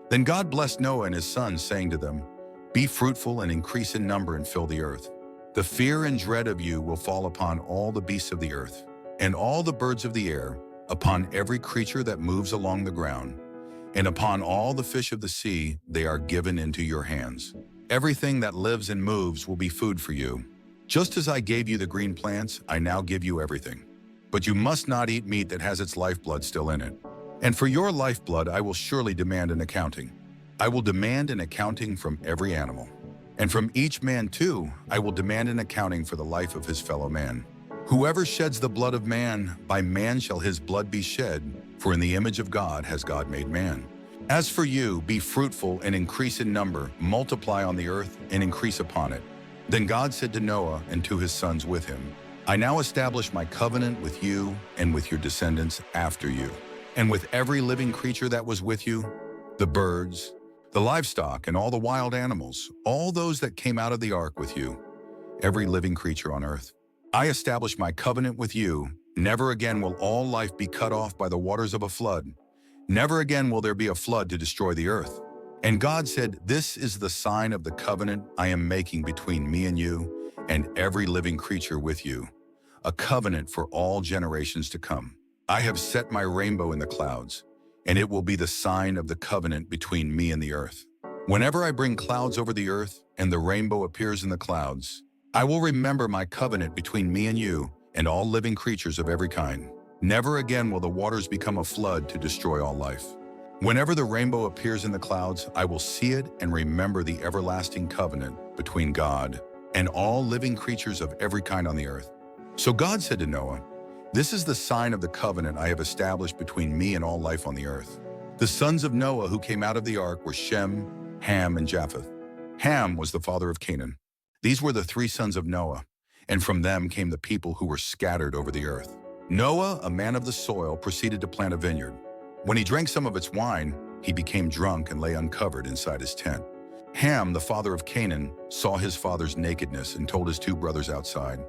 Then God blessed Noah and his sons, saying to them, "Be fruitful and increase in number and fill the earth. The fear and dread of you will fall upon all the beasts of the earth, and all the birds of the air, upon every creature that moves along the ground, and upon all the fish of the sea. They are given into your hands. Everything that lives and moves will be food for you. Just as I gave you the green plants, I now give you everything. But you must not eat meat that has its lifeblood still in it. And for your lifeblood I will surely demand an accounting. I will demand an accounting from every animal. And from each man too, I will demand an accounting for the life of his fellow man. Whoever sheds the blood of man, by man shall his blood be shed, for in the image of God has God made man. As for you, be fruitful and increase in number, multiply on the earth and increase upon it." Then God said to Noah and to his sons with him, "I now establish my covenant with you and with your descendants after you, and with every living creature that was with you, the birds, the livestock, and all the wild animals, all those that came out of the ark with you, every living creature on earth. I establish my covenant with you. Never again will all life be cut off by the waters of a flood. Never again will there be a flood to destroy the earth." And God said, "This is the sign of the covenant I am making between me and you and every living creature with you, a covenant for all generations to come. I have set my rainbow in the clouds, and it will be the sign of the covenant between me and the earth. Whenever I bring clouds over the earth and the rainbow appears in the clouds, I will remember my covenant between me and you and all living creatures of every kind. Never again will the waters become a flood to destroy all life. Whenever the rainbow appears in the clouds, I will see it and remember the everlasting covenant between God and all living creatures of every kind on the earth." So God said to Noah, "This is the sign of the covenant I have established between me and all life on the earth." The sons of Noah who came out of the ark were Shem, Ham, and Japheth. Ham was the father of Canaan. These were the three sons of Noah, and from them came the people who were scattered over the earth. Noah, a man of the soil, proceeded to plant a vineyard. When he drank some of its wine, he became drunk and lay uncovered inside his tent. Ham, the father of Canaan, saw his father's nakedness and told his two brothers outside.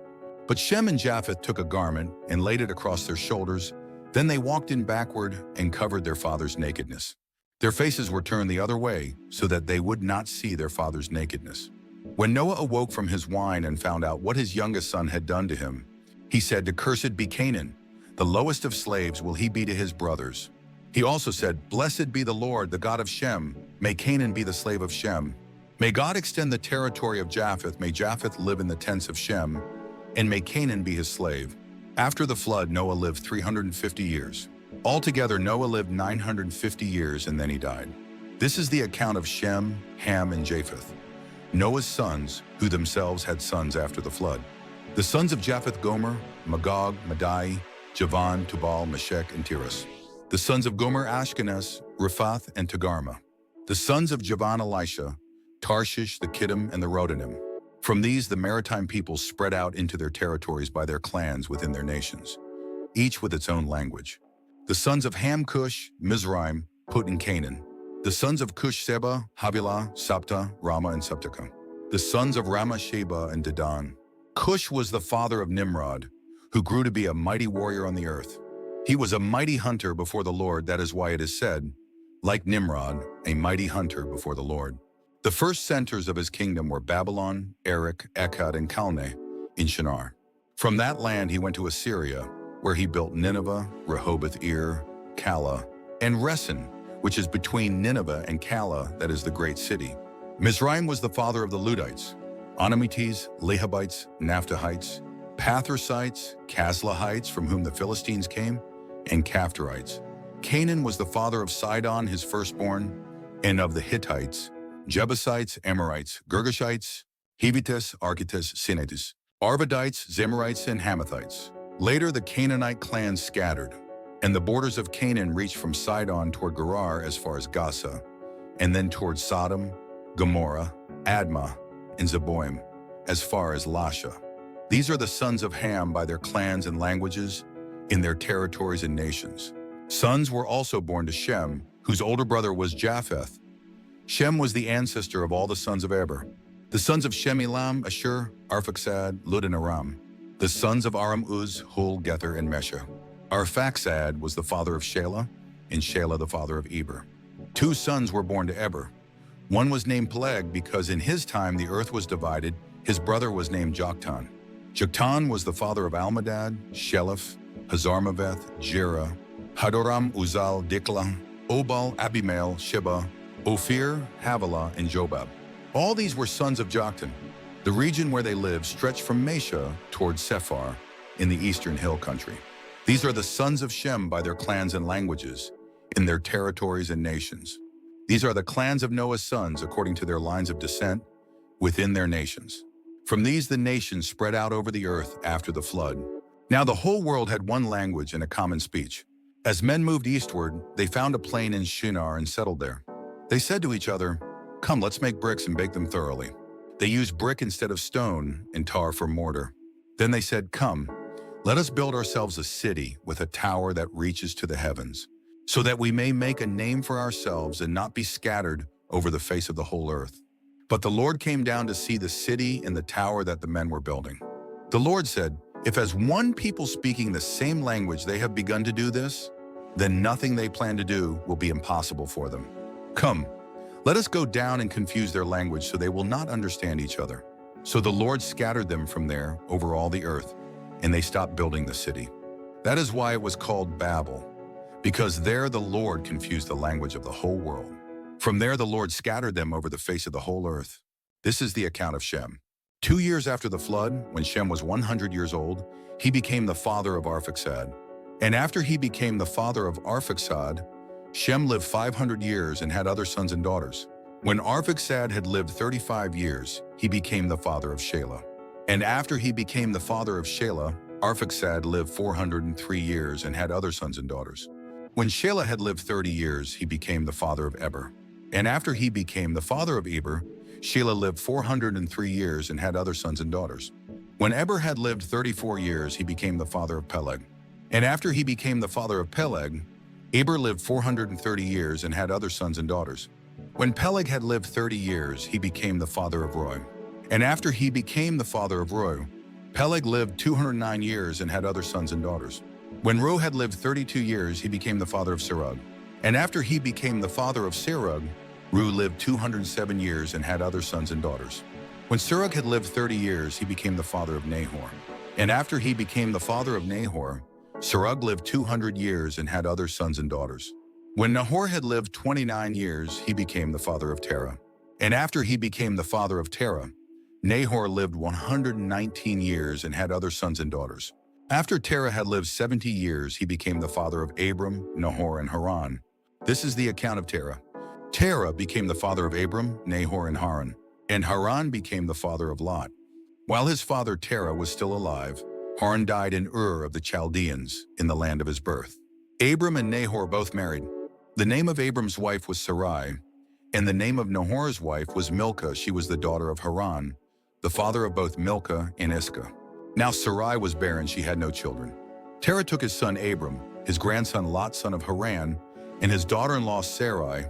But Shem and Japheth took a garment and laid it across their shoulders. Then they walked in backward and covered their father's nakedness. Their faces were turned the other way so that they would not see their father's nakedness. When Noah awoke from his wine and found out what his youngest son had done to him, he said, "Cursed be Canaan, the lowest of slaves will he be to his brothers." He also said, "Blessed be the Lord, the God of Shem. May Canaan be the slave of Shem. May God extend the territory of Japheth. May Japheth live in the tents of Shem, and may Canaan be his slave." After the flood, Noah lived 350 years. Altogether, Noah lived 950 years and then he died. This is the account of Shem, Ham, and Japheth, Noah's sons, who themselves had sons after the flood. The sons of Japheth: Gomer, Magog, Madai, Javan, Tubal, Meshech, and Tiras. The sons of Gomer: Ashkenaz, Riphath, and Togarmah. The sons of Javan: Elisha, Tarshish, the Kittim, and the Rodanim. From these, the maritime peoples spread out into their territories by their clans within their nations, each with its own language. The sons of Ham: Cush, Mizraim, Put, and Canaan. The sons of Cush: Seba, Havilah, Sapta, Rama, and Septica. The sons of Rama: Sheba and Dedan. Cush was the father of Nimrod, who grew to be a mighty warrior on the earth. He was a mighty hunter before the Lord. That is why it is said, like Nimrod, a mighty hunter before the Lord. The first centers of his kingdom were Babylon, Erech, Akkad, and Calneh in Shinar. From that land he went to Assyria, where he built Nineveh, Rehoboth-ir, Calah, and Resen, which is between Nineveh and Calah, that is the great city. Mizraim was the father of the Ludites, Anamites, Lehabites, Naphtuhites, Pathrusites, Caslahites, from whom the Philistines came, and Caphtorites. Canaan was the father of Sidon, his firstborn, and of the Hittites, Jebusites, Amorites, Girgashites, Hivites, Archites, Sinetes, Arvadites, Zemarites, and Hamathites. Later the Canaanite clans scattered, and the borders of Canaan reached from Sidon toward Gerar as far as Gaza, and then toward Sodom, Gomorrah, Admah, and Zeboim, as far as Lasha. These are the sons of Ham by their clans and languages, in their territories and nations. Sons were also born to Shem, whose older brother was Japheth. Shem was the ancestor of all the sons of Eber. The sons of Shem: Elam, Ashur, Arphaxad, Lud, and Aram. The sons of Aram: Uz, Hul, Gether, and Mesha. Arphaxad was the father of Shelah, and Shelah the father of Eber. 2 sons were born to Eber. One was named Peleg because in his time the earth was divided. His brother was named Joktan. Joktan was the father of Almadad, Sheleph, Hazarmaveth, Jerah, Hadoram, Uzal, Dikla, Obal, Abimael, Sheba, Ophir, Havilah, and Jobab. All these were sons of Joktan. The region where they lived stretched from Mesha toward Sephar in the eastern hill country. These are the sons of Shem by their clans and languages, in their territories and nations. These are the clans of Noah's sons according to their lines of descent within their nations. From these the nations spread out over the earth after the flood. Now the whole world had one language and a common speech. As men moved eastward, they found a plain in Shinar and settled there. They said to each other, "Come, let's make bricks and bake them thoroughly." They used brick instead of stone and tar for mortar. Then they said, "Come, let us build ourselves a city with a tower that reaches to the heavens, so that we may make a name for ourselves and not be scattered over the face of the whole earth." But the Lord came down to see the city and the tower that the men were building. The Lord said, "If as one people speaking the same language they have begun to do this, then nothing they plan to do will be impossible for them. Come, let us go down and confuse their language so they will not understand each other." So the Lord scattered them from there over all the earth, and they stopped building the city. That is why it was called Babel, because there the Lord confused the language of the whole world. From there the Lord scattered them over the face of the whole earth. This is the account of Shem. 2 years after the flood, when Shem was 100 years old, he became the father of Arphaxad. And after he became the father of Arphaxad, Shem lived 500 years and had other sons and daughters. When Arphaxad had lived 35 years, he became the father of Shelah. And after he became the father of Shelah, Arphaxad lived 403 years and had other sons and daughters. When Shelah had lived 30 years, he became the father of Eber. And after he became the father of Eber, Shelah lived 403 years and had other sons and daughters. When Eber had lived 34 years, he became the father of Peleg. And after he became the father of Peleg, Eber lived 430 years and had other sons and daughters. When Peleg had lived 30 years, he became the father of Reu. And after he became the father of Reu, Peleg lived 209 years and had other sons and daughters. When Reu had lived 32 years, he became the father of Serug. And after he became the father of Serug, Reu lived 207 years and had other sons and daughters. When Serug had lived 30 years, he became the father of Nahor. And after he became the father of Nahor, Serug lived 200 years and had other sons and daughters. When Nahor had lived 29 years, he became the father of Terah. And after he became the father of Terah, Nahor lived 119 years and had other sons and daughters. After Terah had lived 70 years, he became the father of Abram, Nahor, and Haran. This is the account of Terah. Terah became the father of Abram, Nahor, and Haran. And Haran became the father of Lot. While his father Terah was still alive, Haran died in Ur of the Chaldeans, in the land of his birth. Abram and Nahor both married. The name of Abram's wife was Sarai, and the name of Nahor's wife was Milcah. She was the daughter of Haran, the father of both Milcah and Iscah. Now Sarai was barren, she had no children. Terah took his son Abram, his grandson Lot, son of Haran, and his daughter-in-law Sarai,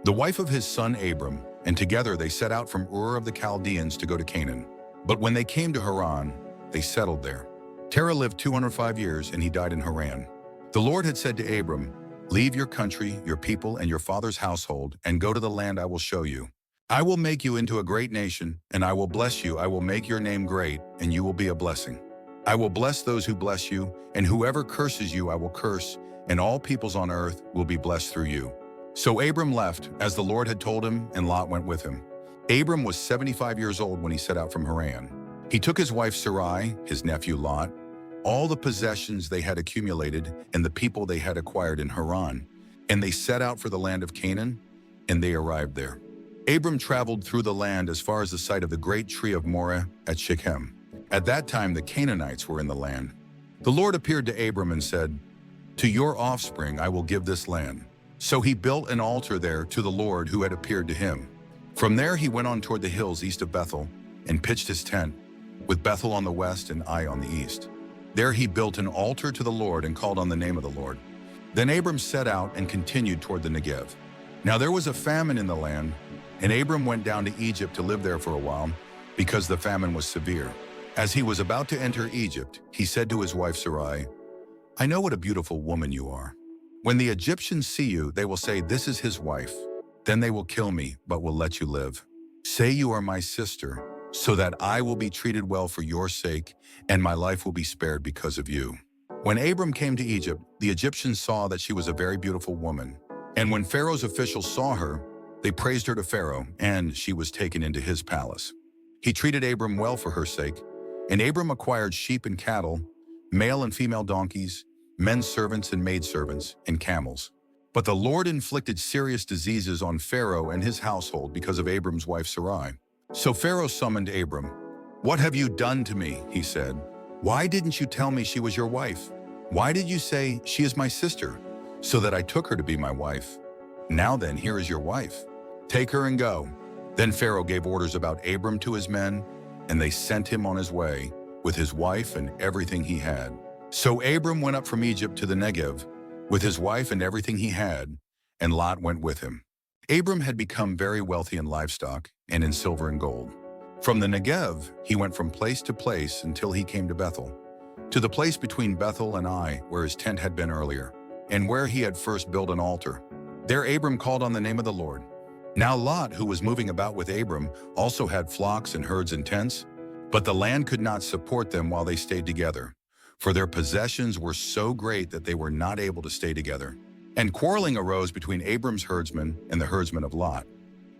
the wife of his son Abram, and together they set out from Ur of the Chaldeans to go to Canaan. But when they came to Haran, they settled there. Terah lived 205 years, and he died in Haran. The Lord had said to Abram, "Leave your country, your people, and your father's household, and go to the land I will show you. I will make you into a great nation, and I will bless you. I will make your name great, and you will be a blessing. I will bless those who bless you, and whoever curses you I will curse, and all peoples on earth will be blessed through you." So Abram left, as the Lord had told him, and Lot went with him. Abram was 75 years old when he set out from Haran. He took his wife Sarai, his nephew Lot, all the possessions they had accumulated, and the people they had acquired in Haran, and they set out for the land of Canaan, and they arrived there. Abram traveled through the land as far as the site of the great tree of Moreh at Shechem. At that time the Canaanites were in the land. The Lord appeared to Abram and said, "To your offspring I will give this land." So he built an altar there to the Lord who had appeared to him. From there he went on toward the hills east of Bethel and pitched his tent, with Bethel on the west and Ai on the east. There he built an altar to the Lord and called on the name of the Lord. Then Abram set out and continued toward the Negev. Now there was a famine in the land, and Abram went down to Egypt to live there for a while, because the famine was severe. As he was about to enter Egypt, he said to his wife Sarai, "I know what a beautiful woman you are. When the Egyptians see you, they will say, 'This is his wife.' Then they will kill me, but will let you live. Say you are my sister, so that I will be treated well for your sake, and my life will be spared because of you." When Abram came to Egypt, the Egyptians saw that she was a very beautiful woman. And when Pharaoh's officials saw her, they praised her to Pharaoh, and she was taken into his palace. He treated Abram well for her sake, and Abram acquired sheep and cattle, male and female donkeys, men servants and maidservants, and camels. But the Lord inflicted serious diseases on Pharaoh and his household because of Abram's wife Sarai. So Pharaoh summoned Abram. "What have you done to me?" he said. "Why didn't you tell me she was your wife? Why did you say, 'She is my sister,' so that I took her to be my wife? Now then, here is your wife. Take her and go." Then Pharaoh gave orders about Abram to his men, and they sent him on his way with his wife and everything he had. So Abram went up from Egypt to the Negev with his wife and everything he had, and Lot went with him. Abram had become very wealthy in livestock and in silver and gold. From the Negev, he went from place to place until he came to Bethel, to the place between Bethel and Ai, where his tent had been earlier, and where he had first built an altar. There Abram called on the name of the Lord. Now Lot, who was moving about with Abram, also had flocks and herds and tents, but the land could not support them while they stayed together, for their possessions were so great that they were not able to stay together. And quarreling arose between Abram's herdsmen and the herdsmen of Lot.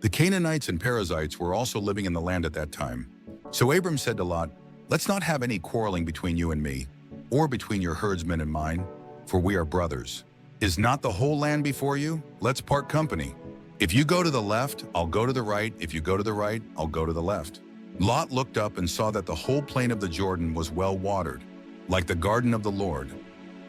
The Canaanites and Perizzites were also living in the land at that time. So Abram said to Lot, "Let's not have any quarreling between you and me, or between your herdsmen and mine, for we are brothers. Is not the whole land before you? Let's part company. If you go to the left, I'll go to the right. If you go to the right, I'll go to the left." Lot looked up and saw that the whole plain of the Jordan was well watered, like the garden of the Lord,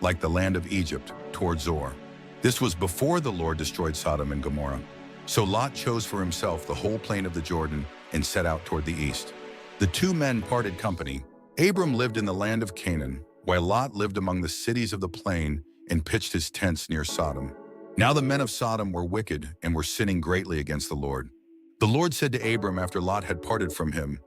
like the land of Egypt, toward Zoar. This was before the Lord destroyed Sodom and Gomorrah. So Lot chose for himself the whole plain of the Jordan and set out toward the east. The two men parted company. Abram lived in the land of Canaan, while Lot lived among the cities of the plain and pitched his tents near Sodom. Now the men of Sodom were wicked and were sinning greatly against the Lord. The Lord said to Abram after Lot had parted from him,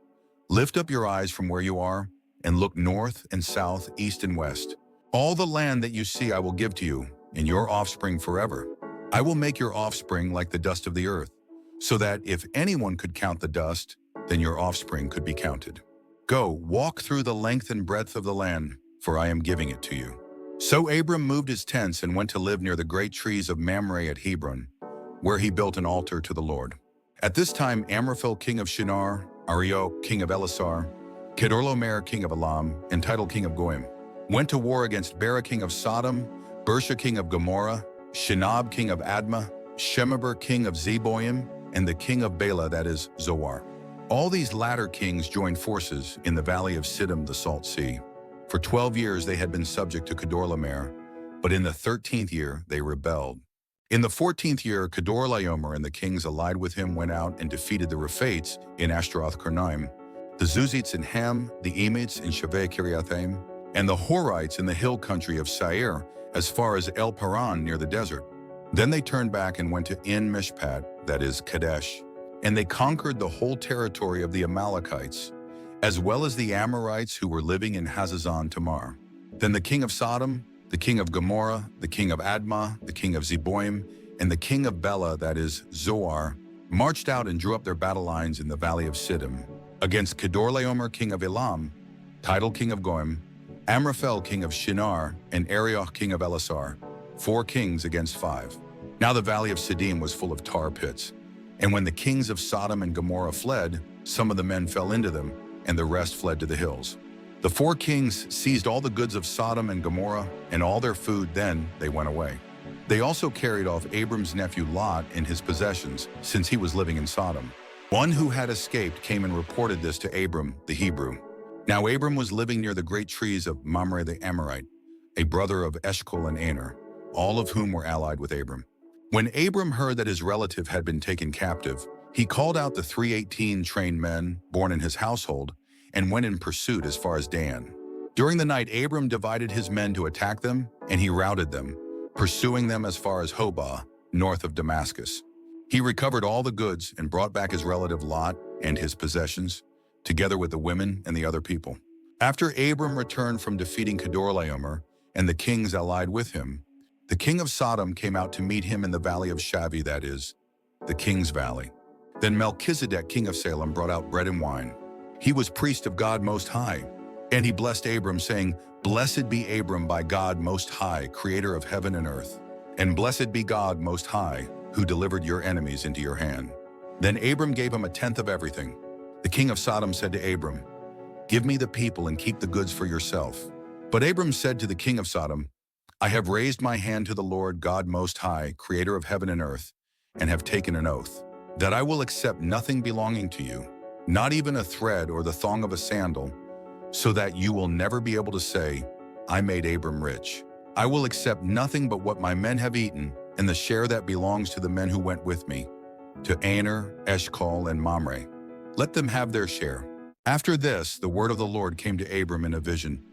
"Lift up your eyes from where you are and look north and south, east and west. All the land that you see I will give to you and your offspring forever. I will make your offspring like the dust of the earth, so that if anyone could count the dust, then your offspring could be counted. Go, walk through the length and breadth of the land, for I am giving it to you." So Abram moved his tents and went to live near the great trees of Mamre at Hebron, where he built an altar to the Lord. At this time Amraphel king of Shinar, Arioch king of Elasar, Kedorlaomer king of Elam, and Tidal king of Goyim, went to war against Bera king of Sodom, Bersha king of Gomorrah, Shinab king of Admah, Shemeber king of Zeboim, and the king of Bela, that is, Zoar. All these latter kings joined forces in the valley of Siddim, the Salt Sea. For 12 years they had been subject to Kedorlaomer, but in the 13th year they rebelled. In the 14th year, Kedorlaomer and the kings allied with him went out and defeated the Rephates in Ashtaroth Karnaim, the Zuzites in Ham, the Emites in Shaveh Kiriathaim, and the Horites in the hill country of Seir, as far as El Paran near the desert. Then they turned back and went to En Mishpat, that is Kadesh, and they conquered the whole territory of the Amalekites, as well as the Amorites who were living in Hazazon Tamar. Then the king of Sodom, the king of Gomorrah, the king of Admah, the king of Zeboim, and the king of Bela, that is Zoar, marched out and drew up their battle lines in the valley of Siddim against Kedorlaomer king of Elam, Tidal king of Goyim, Amraphel king of Shinar, and Arioch king of Elasar, 4 kings against 5. Now the valley of Siddim was full of tar pits, and when the kings of Sodom and Gomorrah fled, some of the men fell into them, and the rest fled to the hills. The 4 kings seized all the goods of Sodom and Gomorrah and all their food, then they went away. They also carried off Abram's nephew Lot and his possessions, since he was living in Sodom. One who had escaped came and reported this to Abram, the Hebrew. Now Abram was living near the great trees of Mamre the Amorite, a brother of Eshcol and Aner, all of whom were allied with Abram. When Abram heard that his relative had been taken captive, he called out the 318 trained men born in his household and went in pursuit as far as Dan. During the night, Abram divided his men to attack them, and he routed them, pursuing them as far as Hobah, north of Damascus. He recovered all the goods and brought back his relative Lot and his possessions, together with the women and the other people. After Abram returned from defeating Kedorlaomer and the kings allied with him, the king of Sodom came out to meet him in the valley of Shavi, that is, the king's valley. Then Melchizedek, king of Salem, brought out bread and wine. He was priest of God Most High. And he blessed Abram, saying, Blessed be Abram by God Most High, creator of heaven and earth. And blessed be God Most High, who delivered your enemies into your hand. Then Abram gave him a tenth of everything. The king of Sodom said to Abram, Give me the people and keep the goods for yourself. But Abram said to the king of Sodom, I have raised my hand to the Lord God Most High, creator of heaven and earth, and have taken an oath, that I will accept nothing belonging to you, not even a thread or the thong of a sandal, so that you will never be able to say, I made Abram rich. I will accept nothing but what my men have eaten, and the share that belongs to the men who went with me, to Aner, Eshcol, and Mamre. Let them have their share. After this, the word of the Lord came to Abram in a vision.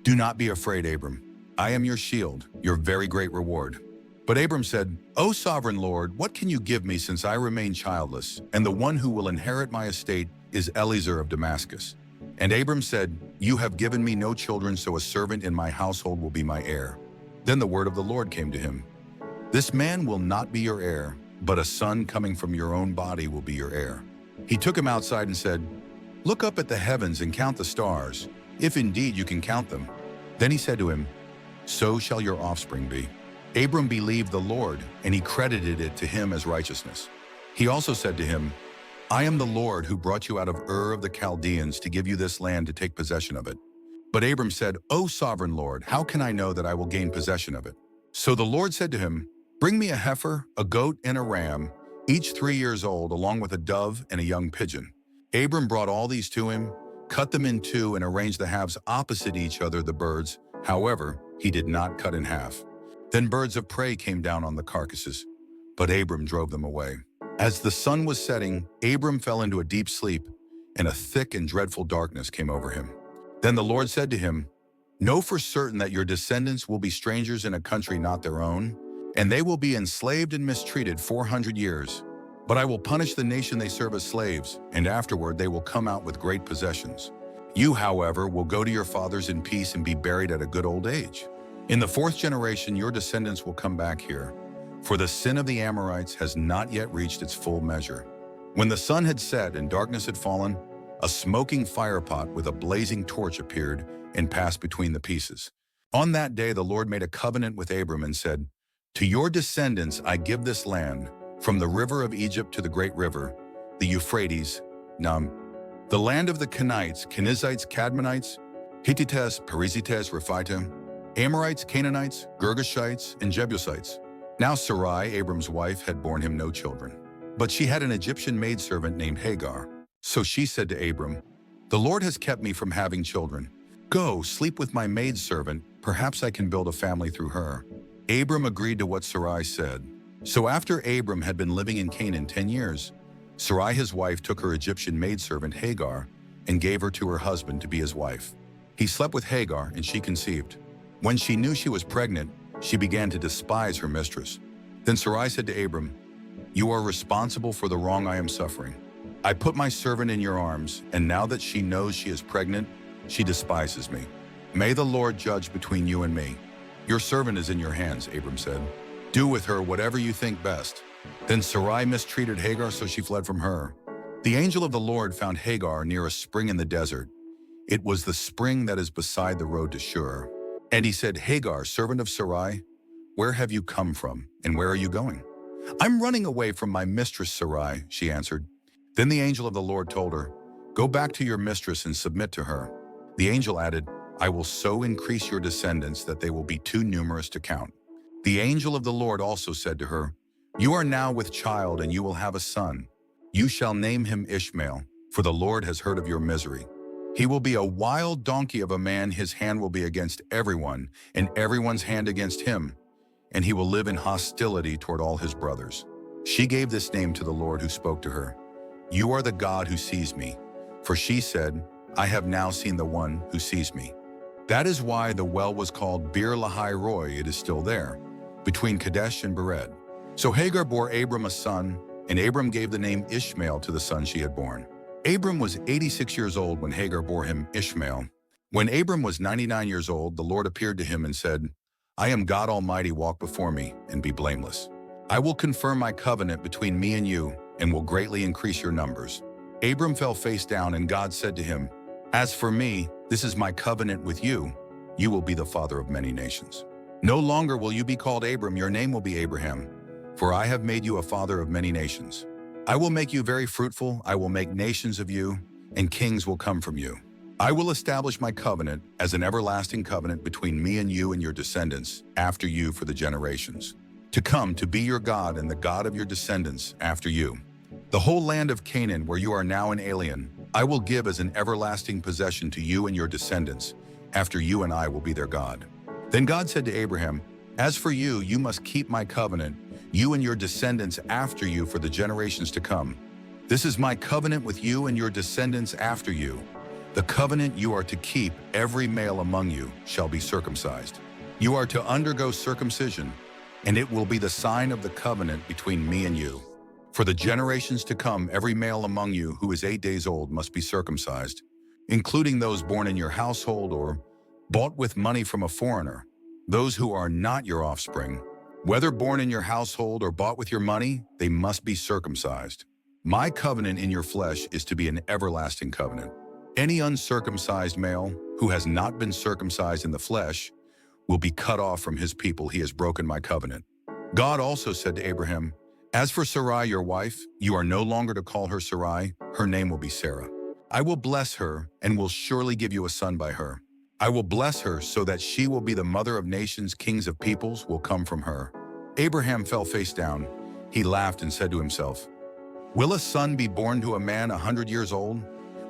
Do not be afraid, Abram. I am your shield, your very great reward. But Abram said, O sovereign Lord, what can you give me since I remain childless, and the one who will inherit my estate is Eliezer of Damascus? And Abram said, You have given me no children, so a servant in my household will be my heir. Then the word of the Lord came to him. This man will not be your heir, but a son coming from your own body will be your heir. He took him outside and said, Look up at the heavens and count the stars, if indeed you can count them. Then he said to him, So shall your offspring be. Abram believed the Lord, and he credited it to him as righteousness. He also said to him, I am the Lord who brought you out of Ur of the Chaldeans to give you this land to take possession of it. But Abram said, O sovereign Lord, how can I know that I will gain possession of it? So the Lord said to him, Bring me a heifer, a goat, and a ram, each 3 years old, along with a dove and a young pigeon. Abram brought all these to him, cut them in two, and arranged the halves opposite each other, the birds. However, he did not cut in half. Then birds of prey came down on the carcasses, but Abram drove them away. As the sun was setting, Abram fell into a deep sleep, and a thick and dreadful darkness came over him. Then the Lord said to him, Know for certain that your descendants will be strangers in a country not their own, and they will be enslaved and mistreated 400 years. But I will punish the nation they serve as slaves, and afterward they will come out with great possessions. You, however, will go to your fathers in peace and be buried at a good old age. In the 4th generation, your descendants will come back here, for the sin of the Amorites has not yet reached its full measure. When the sun had set and darkness had fallen, a smoking firepot with a blazing torch appeared and passed between the pieces. On that day, the Lord made a covenant with Abram and said, To your descendants I give this land, from the river of Egypt to the great river, the Euphrates, the land of the Kenites, Kenizzites, Cadmonites, Hittites, Perizzites, Rephaim, Amorites, Canaanites, Girgashites, and Jebusites. Now Sarai, Abram's wife, had borne him no children, but she had an Egyptian maidservant named Hagar. So she said to Abram, The Lord has kept me from having children. Go, sleep with my maidservant, perhaps I can build a family through her. Abram agreed to what Sarai said. So after Abram had been living in Canaan 10 years, Sarai his wife took her Egyptian maidservant Hagar and gave her to her husband to be his wife. He slept with Hagar, and she conceived. When she knew she was pregnant, she began to despise her mistress. Then Sarai said to Abram, You are responsible for the wrong I am suffering. I put my servant in your arms, and now that she knows she is pregnant, she despises me. May the Lord judge between you and me. Your servant is in your hands, Abram said. Do with her whatever you think best. Then Sarai mistreated Hagar, so she fled from her. The angel of the Lord found Hagar near a spring in the desert. It was the spring that is beside the road to Shur. And he said, Hagar, servant of Sarai, where have you come from, and where are you going? I'm running away from my mistress Sarai, she answered. Then the angel of the Lord told her, Go back to your mistress and submit to her. The angel added, I will so increase your descendants that they will be too numerous to count. The angel of the Lord also said to her, You are now with child, and you will have a son. You shall name him Ishmael, for the Lord has heard of your misery. He will be a wild donkey of a man, his hand will be against everyone, and everyone's hand against him, and he will live in hostility toward all his brothers. She gave this name to the Lord who spoke to her, You are the God who sees me. For she said, I have now seen the one who sees me. That is why the well was called Bir Lahai Roi. It is still there, between Kadesh and Bered. So Hagar bore Abram a son, and Abram gave the name Ishmael to the son she had born. Abram was 86 years old when Hagar bore him Ishmael. When Abram was 99 years old, the Lord appeared to him and said, I am God Almighty, walk before me and be blameless. I will confirm my covenant between me and you and will greatly increase your numbers." Abram fell face down, and God said to him, "As for me, this is my covenant with you. You will be the father of many nations. No longer will you be called Abram, your name will be Abraham, for I have made you a father of many nations. I will make you very fruitful, I will make nations of you, and kings will come from you. I will establish my covenant as an everlasting covenant between me and you and your descendants after you for the generations to come, to be your God and the God of your descendants after you. The whole land of Canaan, where you are now an alien, I will give as an everlasting possession to you and your descendants after you, and I will be their God." Then God said to Abraham, "As for you, you must keep my covenant, you and your descendants after you for the generations to come. This is my covenant with you and your descendants after you. The covenant you are to keep, every male among you shall be circumcised. You are to undergo circumcision, and it will be the sign of the covenant between me and you. For the generations to come, every male among you who is 8 days old must be circumcised, including those born in your household or bought with money from a foreigner, those who are not your offspring. Whether born in your household or bought with your money, they must be circumcised. My covenant in your flesh is to be an everlasting covenant. Any uncircumcised male who has not been circumcised in the flesh will be cut off from his people. He has broken my covenant." God also said to Abraham, "As for Sarai, your wife, you are no longer to call her Sarai. Her name will be Sarah. I will bless her and will surely give you a son by her. I will bless her so that she will be the mother of nations. Kings of peoples will come from her." Abraham fell face down. He laughed and said to himself, "Will a son be born to a man 100 years old?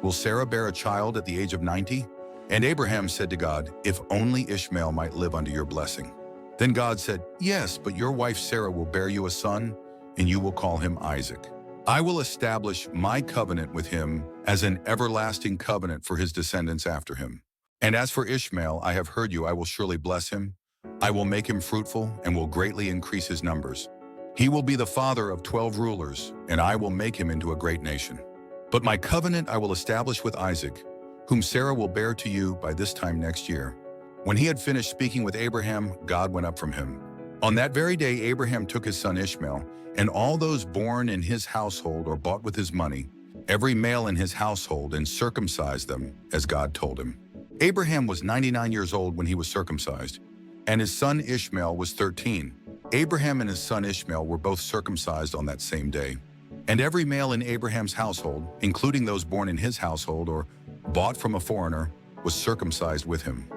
Will Sarah bear a child at the age of 90? And Abraham said to God, "If only Ishmael might live under your blessing." Then God said, "Yes, but your wife Sarah will bear you a son, and you will call him Isaac. I will establish my covenant with him as an everlasting covenant for his descendants after him. And as for Ishmael, I have heard you, I will surely bless him. I will make him fruitful and will greatly increase his numbers. He will be the father of 12 rulers, and I will make him into a great nation. But my covenant I will establish with Isaac, whom Sarah will bear to you by this time next year." When he had finished speaking with Abraham, God went up from him. On that very day, Abraham took his son Ishmael, and all those born in his household or bought with his money, every male in his household, and circumcised them, as God told him. Abraham was 99 years old when he was circumcised, and his son Ishmael was 13. Abraham and his son Ishmael were both circumcised on that same day. And every male in Abraham's household, including those born in his household or bought from a foreigner, was circumcised with him.